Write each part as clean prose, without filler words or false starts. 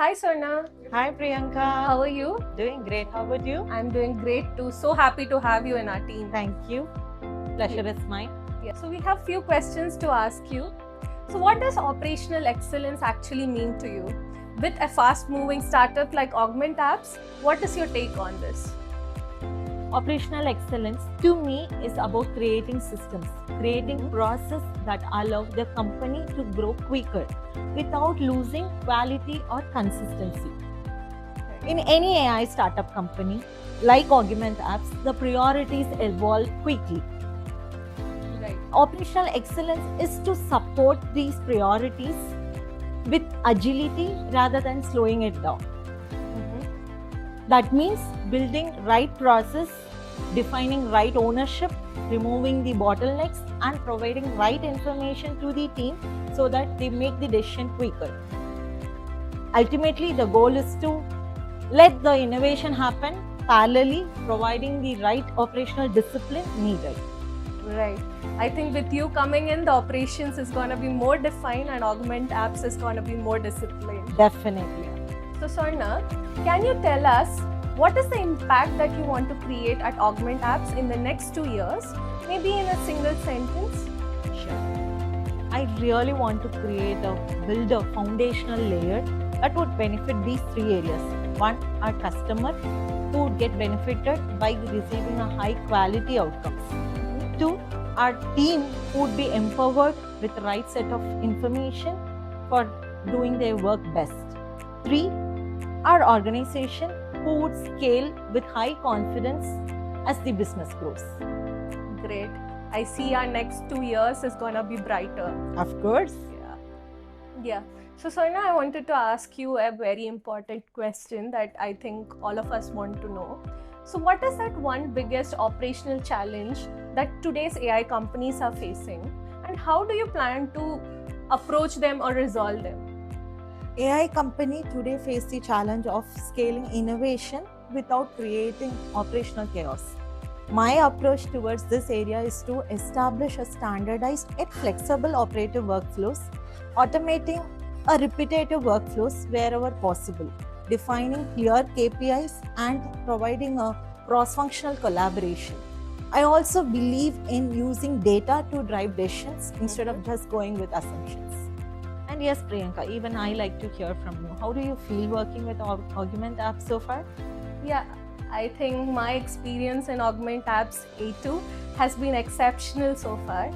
Hi Sarna, Hi Priyanka. how are you? Doing great. How about you? I'm doing great too. So happy to have you in our team. Thank you. Pleasure is mine. Yeah. So we have few questions to ask you. So what does operational excellence actually mean to you? With a fast-moving startup like Augment Apps, what is your take on this? Operational excellence to me is about creating systems, creating process that allow the company to grow quicker without losing quality or consistency. In any AI startup company like Augment Apps, the priorities evolve quickly. Right. Operational excellence is to support these priorities with agility rather than slowing it down. That means building right process, defining right ownership, removing the bottlenecks, and providing right information to the team so that they make the decision quicker. Ultimately, the goal is to let the innovation happen parallelly, providing the right operational discipline needed. Right. I think with you coming in, the operations is going to be more defined and Augment Apps is going to be more disciplined. Definitely. So Sarna, can you tell us what is the impact that you want to create at Augment Apps in the next 2 years? Maybe in a single sentence? Sure. I really want to build a foundational layer that would benefit these three areas. One, our customer who would get benefited by receiving a high quality outcomes. Two, our team who would be empowered with the right set of information for doing their work best. Three, our organization who would scale with high confidence as the business grows. Great. I see our next 2 years is going to be brighter. Of course. Yeah. So Sarna, I wanted to ask you a very important question that I think all of us want to know. So what is that one biggest operational challenge that today's AI companies are facing, and how do you plan to approach them or resolve them? AI company today face the challenge of scaling innovation without creating operational chaos. My approach towards this area is to establish a standardized yet flexible operative workflows, automating a repetitive workflows wherever possible, defining clear KPIs and providing a cross-functional collaboration. I also believe in using data to drive decisions instead of just going with assumptions. And yes, Priyanka, even I like to hear from you. How do you feel working with Augment Apps so far? Yeah, I think my experience in Augment Apps A2 has been exceptional so far.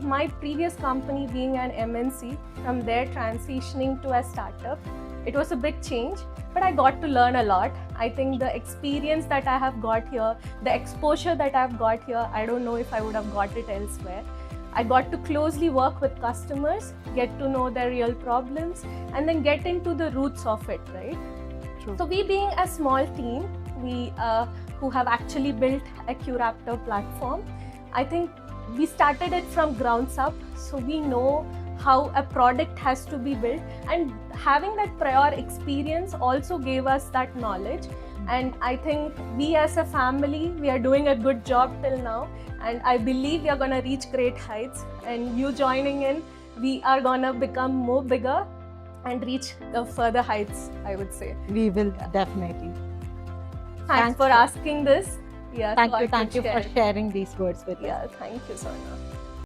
My previous company being an MNC, from there transitioning to a startup, it was a big change, but I got to learn a lot. I think the experience that I have got here, the exposure that I've got here, I don't know if I would have got it elsewhere. I got to closely work with customers, get to know their real problems, and then get into the roots of it, right? True. So we being a small team, we who have actually built a QRaptor platform, I think we started it from grounds up, so we know how a product has to be built, and having that prior experience also gave us that knowledge. And I think we as a family, we are doing a good job till now, and I believe we are going to reach great heights, and you joining in, we are going to become more bigger and reach the further heights, I would say. We will definitely. Thanks for asking this. Yeah, Thank you for sharing these words with us. Yeah, thank you, Sarna.